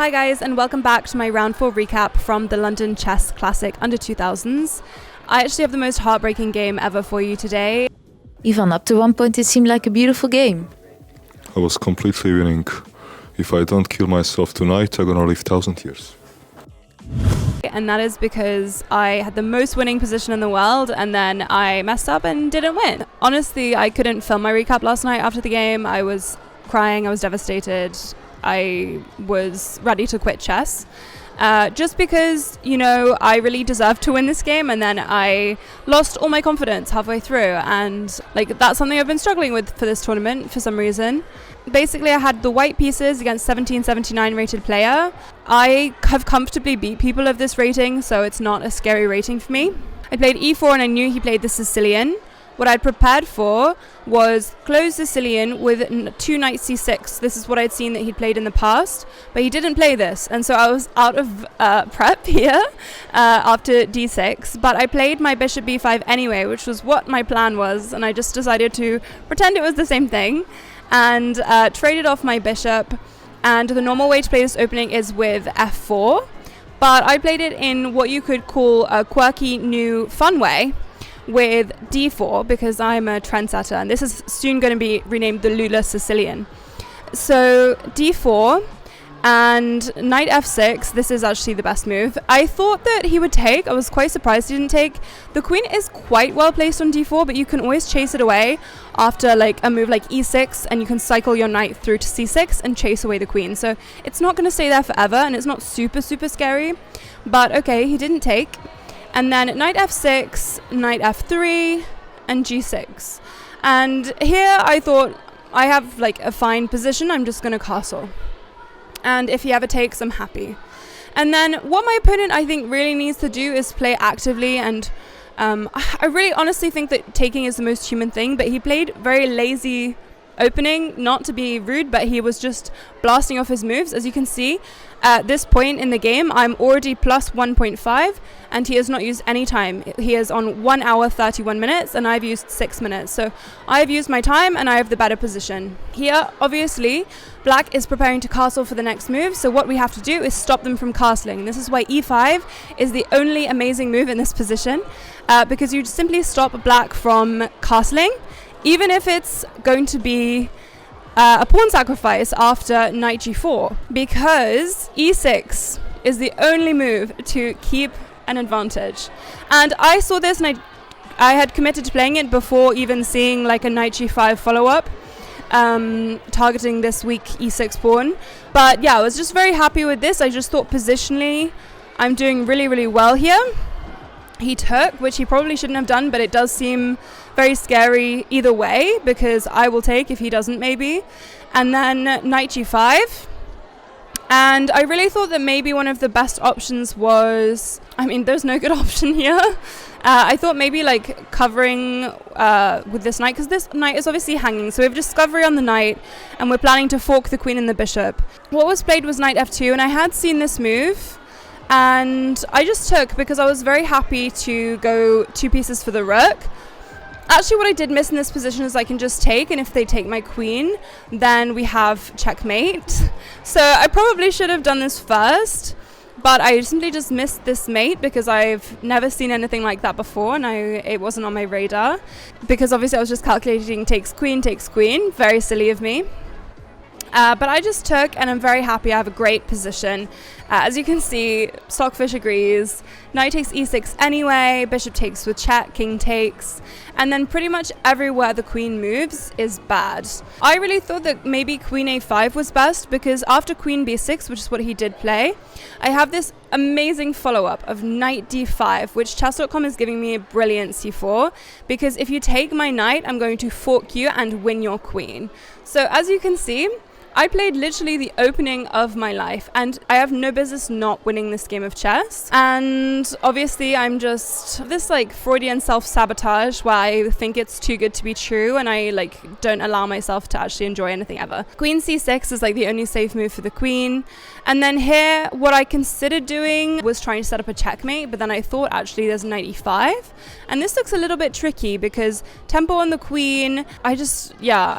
Hi guys, and welcome back to my round 4 recap from the London Chess Classic Under 2000s. I actually have the most heartbreaking game ever for you today. Ivan, up to one point it seemed like a beautiful game. I was completely winning. If I don't kill myself tonight, I'm gonna live 1,000 years. And that is because I had the most winning position in the world and then I messed up and didn't win. Honestly, I couldn't film my recap last night after the game. I was crying, I was devastated. I was ready to quit chess. Just because, I really deserved to win this game, and then I lost all my confidence halfway through, and that's something I've been struggling with for this tournament for some reason. Basically, I had the white pieces against 1779 rated player. I have comfortably beat people of this rating, so it's not a scary rating for me. I played e4 and I knew he played the Sicilian. What I'd prepared for was close Sicilian with 2 knight c6. This is what I'd seen that he'd played in the past, but he didn't play this. And so I was out of prep here after d6, but I played my bishop b5 anyway, which was what my plan was. And I just decided to pretend it was the same thing and traded off my bishop. And the normal way to play this opening is with f4, but I played it in what you could call a quirky new fun way, with d4, because I'm a trendsetter, and this is soon going to be renamed the Lula Sicilian. So d4 and knight f6, this is actually the best move. I thought that he would take. I was quite surprised he didn't take. The queen is quite well placed on d4, but you can always chase it away after a move like e6, and you can cycle your knight through to c6 and chase away the queen. So it's not going to stay there forever, and it's not super scary. But okay, he didn't take. And then knight f6, knight f3, and g6. And here I thought, I have a fine position, I'm just going to castle. And if he ever takes, I'm happy. And then what my opponent, I think, really needs to do is play actively. And I really honestly think that taking is the most human thing, but he played very lazy opening, not to be rude, but he was just blasting off his moves. As you can see, at this point in the game, I'm already plus 1.5, and he has not used any time. He is on 1 hour 31 minutes, and I've used 6 minutes. So I've used my time, and I have the better position. Here, obviously, black is preparing to castle for the next move, so what we have to do is stop them from castling. This is why e5 is the only amazing move in this position, because you simply stop black from castling, even if it's going to be a pawn sacrifice after knight g4, because e6 is the only move to keep an advantage. And I saw this, and I had committed to playing it before even seeing a knight g5 follow-up, targeting this weak e6 pawn. But yeah, I was just very happy with this. I just thought positionally I'm doing really well here. He took, which he probably shouldn't have done, but it does seem very scary either way, because I will take if he doesn't, maybe. And then knight g5. And I really thought that maybe one of the best options was, there's no good option here. I thought maybe covering with this knight, because this knight is obviously hanging. So we have discovery on the knight, and we're planning to fork the queen and the bishop. What was played was knight f2, and I had seen this move. And I just took because I was very happy to go 2 pieces for the rook. Actually, what I did miss in this position is I can just take, and if they take my queen, then we have checkmate. So I probably should have done this first, but I simply just missed this mate because I've never seen anything like that before, and it wasn't on my radar. Because obviously I was just calculating takes queen, very silly of me. But I just took, and I'm very happy. I have a great position. As you can see, Stockfish agrees. Knight takes e6 anyway, bishop takes with check, king takes, and then pretty much everywhere the queen moves is bad. I really thought that maybe queen a5 was best, because after queen b6, which is what he did play, I have this amazing follow-up of knight d5, which chess.com is giving me a brilliant c4, because if you take my knight, I'm going to fork you and win your queen. So as you can see, I played literally the opening of my life, and I have no business not winning this game of chess. And obviously I'm just this Freudian self-sabotage where I think it's too good to be true, and I don't allow myself to actually enjoy anything ever. Queen c6 is the only safe move for the queen. And then here, what I considered doing was trying to set up a checkmate, but then I thought actually there's knight e5. And this looks a little bit tricky because tempo on the queen, I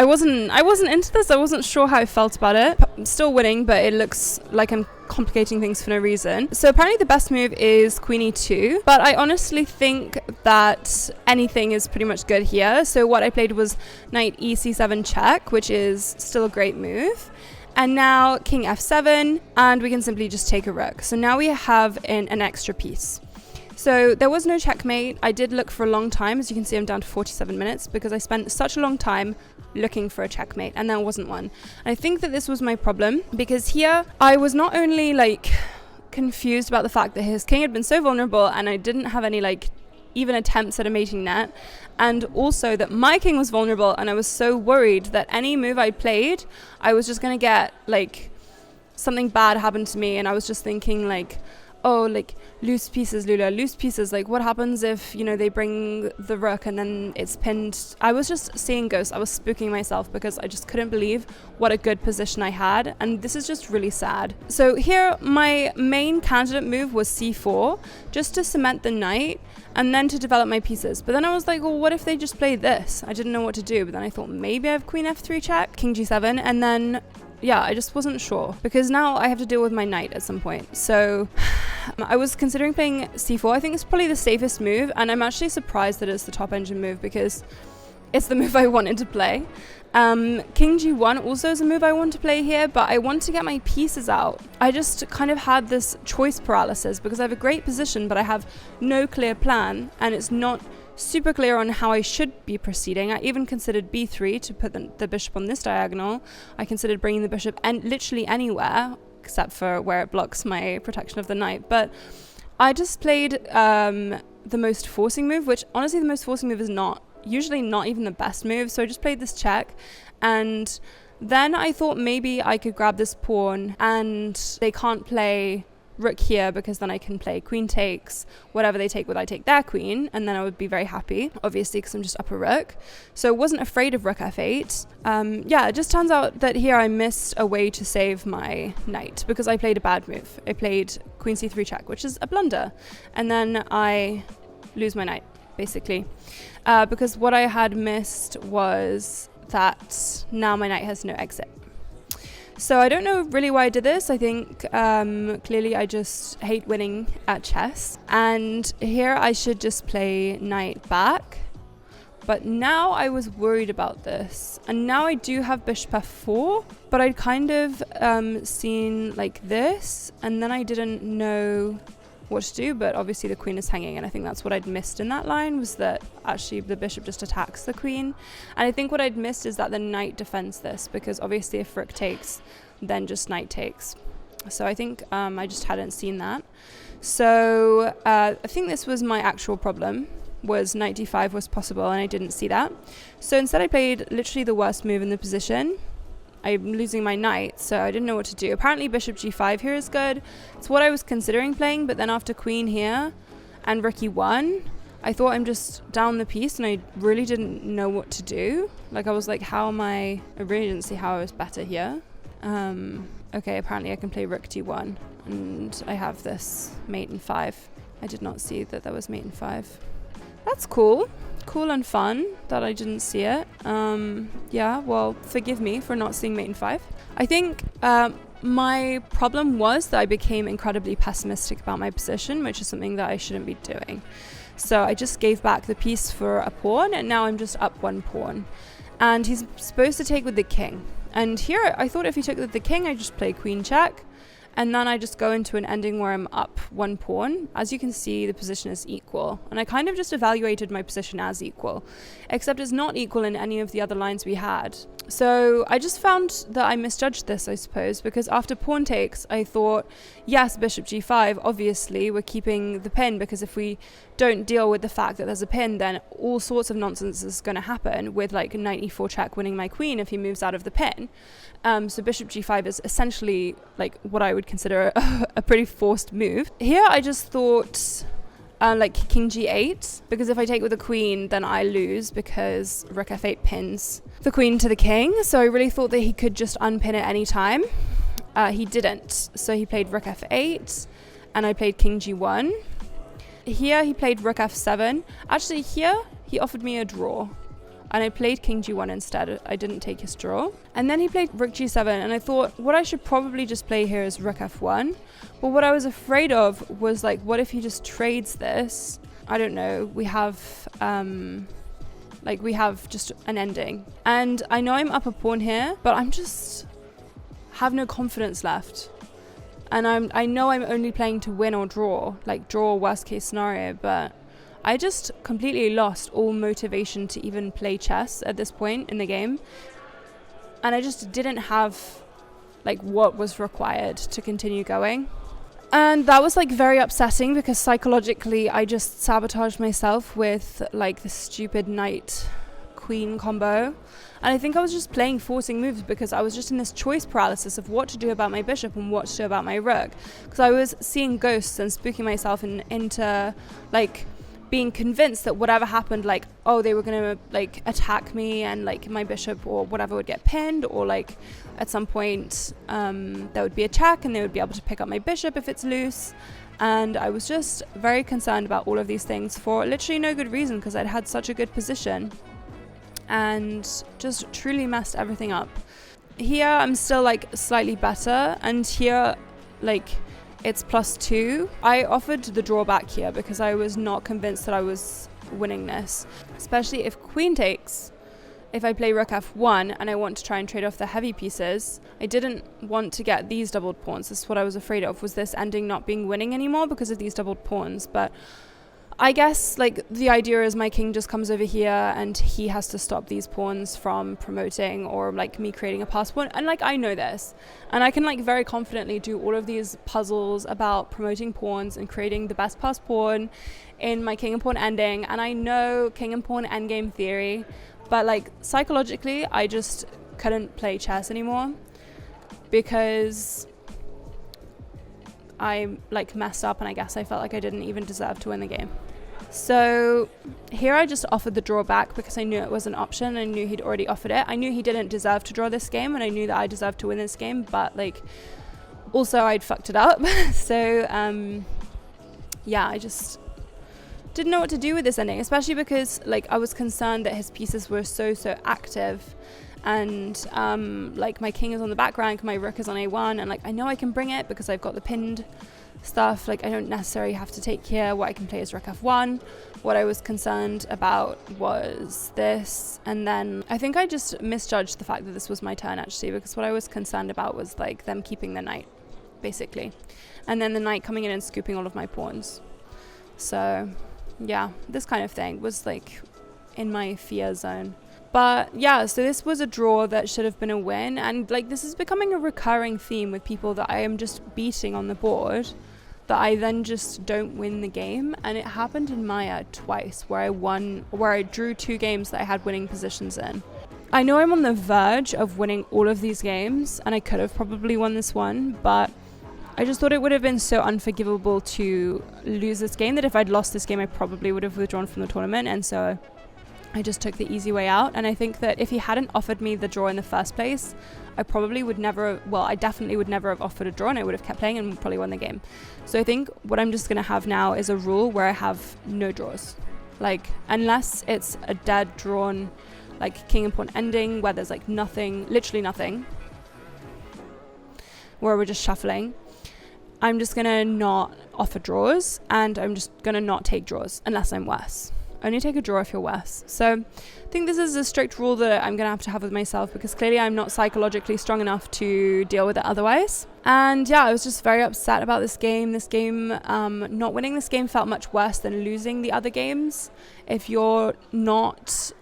wasn't into this. I wasn't sure how I felt felt about it. I'm still winning, but it looks like I'm complicating things for no reason. So apparently the best move is queen e2, but I honestly think that anything is pretty much good here. So what I played was knight ec7 check, which is still a great move. And now king f7, and we can simply just take a rook. So now we have an extra piece. So there was no checkmate. I did look for a long time. As you can see, I'm down to 47 minutes because I spent such a long time looking for a checkmate, and there wasn't one. And I think that this was my problem, because here I was not only like confused about the fact that his king had been so vulnerable and I didn't have any like even attempts at a mating net, and also that my king was vulnerable, and I was so worried that any move I played, I was just going to get like something bad happen to me. And I was just thinking like, oh, like loose pieces, Lula, loose pieces. Like what happens if, you know, they bring the rook and then it's pinned? I was just seeing ghosts. I was spooking myself because I just couldn't believe what a good position I had. And this is just really sad. So here, my main candidate move was c4, just to cement the knight and then to develop my pieces. But then I was like, well, what if they just play this? I didn't know what to do. But then I thought maybe I have queen f3 check, king g7, and then yeah, I just wasn't sure, because now I have to deal with my knight at some point. So I was considering playing c4. I think it's probably the safest move, and I'm actually surprised that it's the top engine move because it's the move I wanted to play. King g1 also is a move I want to play here, but I want to get my pieces out. I just kind of had this choice paralysis because I have a great position, but I have no clear plan, and it's not super clear on how I should be proceeding. I even considered b3 to put the bishop on this diagonal. I considered bringing the bishop literally anywhere except for where it blocks my protection of the knight. But I just played the most forcing move, which honestly the most forcing move is usually not even the best move. So I just played this check, and then I thought maybe I could grab this pawn, and they can't play rook here because then I can play queen takes, whatever they take, would I take their queen, and then I would be very happy, obviously, because I'm just up a rook. So I wasn't afraid of rook f8. Yeah, it just turns out that here I missed a way to save my knight because I played a bad move. I played queen c3 check, which is a blunder, and then I lose my knight, basically, because what I had missed was that now my knight has no exit. So I don't know really why I did this. I think clearly I just hate winning at chess. And here I should just play knight back. But now I was worried about this. And now I do have bishop f4. But I'd kind of seen like this. And then I didn't know what to do, but obviously the queen is hanging, and I think that's what I'd missed in that line, was that actually the bishop just attacks the queen. And I think what I'd missed is that the knight defends this, because obviously if rook takes, then just knight takes. So I think I just hadn't seen that. So I think this was my actual problem, was knight d5 was possible, and I didn't see that. So instead I played literally the worst move in the position. I'm losing my knight, so I didn't know what to do. Apparently bishop g5 here is good. It's what I was considering playing, but then after queen here and rook e1, I thought I'm just down the piece, and I really didn't know what to do. Like I was like, how am I really didn't see how I was better here. Okay, apparently I can play rook d1, and I have this mate in 5. I did not see that there was mate in 5. That's cool. Cool and fun that I didn't see it. Yeah, well, forgive me for not seeing mate in 5. I think my problem was that I became incredibly pessimistic about my position, which is something that I shouldn't be doing. So I just gave back the piece for a pawn, and now I'm just up one pawn. And he's supposed to take with the king. And here I thought if he took with the king, I just play queen check. And then I just go into an ending where I'm up one pawn. As you can see, the position is equal. And I kind of just evaluated my position as equal, except it's not equal in any of the other lines we had. So I just found that I misjudged this, I suppose, because after pawn takes, I thought, yes, bishop g5, obviously we're keeping the pin, because if we don't deal with the fact that there's a pin, then all sorts of nonsense is going to happen with like knight e4 check winning my queen if he moves out of the pin. So bishop g5 is essentially like what I would consider a pretty forced move. Here I just thought like king g8, because if I take with the queen, then I lose because rook f8 pins the queen to the king. So I really thought that he could just unpin at any time. He didn't. So he played rook f8, and I played king g1. Here he played rook f7. Actually, here he offered me a draw. and I played king g1 instead. I didn't take his draw. And then he played rook g7, and I thought what I should probably just play here is rook f1. But what I was afraid of was like, what if he just trades this? I don't know. We have just an ending. And I know I'm up a pawn here, but I'm just have no confidence left. And I know I'm only playing to win or draw, like draw worst case scenario, but I just completely lost all motivation to even play chess at this point in the game. And I just didn't have like what was required to continue going. And that was like very upsetting because psychologically I just sabotaged myself with like the stupid knight queen combo. And I think I was just playing forcing moves because I was just in this choice paralysis of what to do about my bishop and what to do about my rook. Because I was seeing ghosts and spooking myself into like being convinced that whatever happened, like, oh, they were gonna like attack me and like my bishop or whatever would get pinned, or like at some point there would be a check and they would be able to pick up my bishop if it's loose. And I was just very concerned about all of these things for literally no good reason, because I'd had such a good position and just truly messed everything up. Here I'm still like slightly better, and here like it's +2. I offered the draw back here because I was not convinced that I was winning this, especially if queen takes. If I play rook f1 and I want to try and trade off the heavy pieces, I didn't want to get these doubled pawns. This is what I was afraid of, was this ending not being winning anymore because of these doubled pawns. But I guess like the idea is my king just comes over here and he has to stop these pawns from promoting or like me creating a pass pawn. And like I know this, and I can like very confidently do all of these puzzles about promoting pawns and creating the best pass pawn in my king and pawn ending. And I know king and pawn endgame theory, but like psychologically I just couldn't play chess anymore because I like messed up, and I guess I felt like I didn't even deserve to win the game. So here I just offered the draw back because I knew it was an option. I knew he'd already offered it. I knew he didn't deserve to draw this game, and I knew that I deserved to win this game, but like also I'd fucked it up. So yeah, I just didn't know what to do with this ending, especially because like I was concerned that his pieces were so active. And like my king is on the back rank, my rook is on a1, and like I know I can bring it because I've got the pinned stuff. Like I don't necessarily have to take here. What I can play is rook f1. What I was concerned about was this, and then I think I just misjudged the fact that this was my turn actually, because what I was concerned about was like them keeping the knight basically, and then the knight coming in and scooping all of my pawns. So yeah, this kind of thing was like in my fear zone. But yeah, so this was a draw that should have been a win, and like this is becoming a recurring theme with people that I am just beating on the board, that I then just don't win the game. And it happened in Maya twice where I drew 2 games that I had winning positions in. I know I'm on the verge of winning all of these games, and I could have probably won this one, but I just thought it would have been so unforgivable to lose this game that if I'd lost this game I probably would have withdrawn from the tournament, and so I just took the easy way out. And I think that if he hadn't offered me the draw in the first place, I definitely would never have offered a draw, and I would have kept playing and probably won the game. So I think what I'm just going to have now is a rule where I have no draws. Like, unless it's a dead drawn, like king and pawn ending, where there's like nothing, literally nothing, where we're just shuffling, I'm just going to not offer draws, and I'm just going to not take draws unless I'm worse. Only take a draw if you're worse. So I think this is a strict rule that I'm going to have with myself, because clearly I'm not psychologically strong enough to deal with it otherwise. And yeah, I was just very upset about this game. Not winning this game felt much worse than losing the other games. If you're not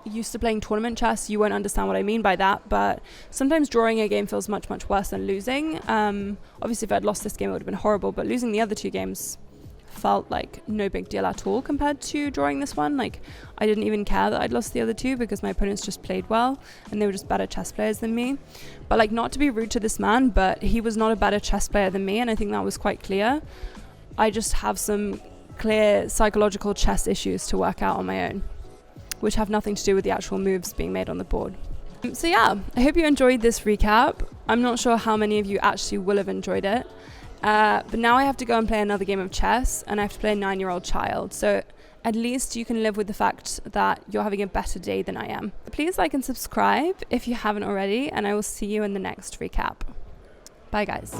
used to playing tournament chess, you won't understand what I mean by that. But sometimes drawing a game feels much worse than losing. Obviously, if I'd lost this game, it would have been horrible. But losing the other 2 games felt like no big deal at all compared to drawing this one. Like, I didn't even care that I'd lost the other 2 because my opponents just played well and they were just better chess players than me. But like, not to be rude to this man, but he was not a better chess player than me, and I think that was quite clear. I just have some clear psychological chess issues to work out on my own, which have nothing to do with the actual moves being made on the board. So yeah, I hope you enjoyed this recap. I'm not sure how many of you actually will have enjoyed it. But now I have to go and play another game of chess, and I have to play a 9-year-old child. So at least you can live with the fact that you're having a better day than I am. Please like and subscribe if you haven't already, and I will see you in the next recap. Bye guys.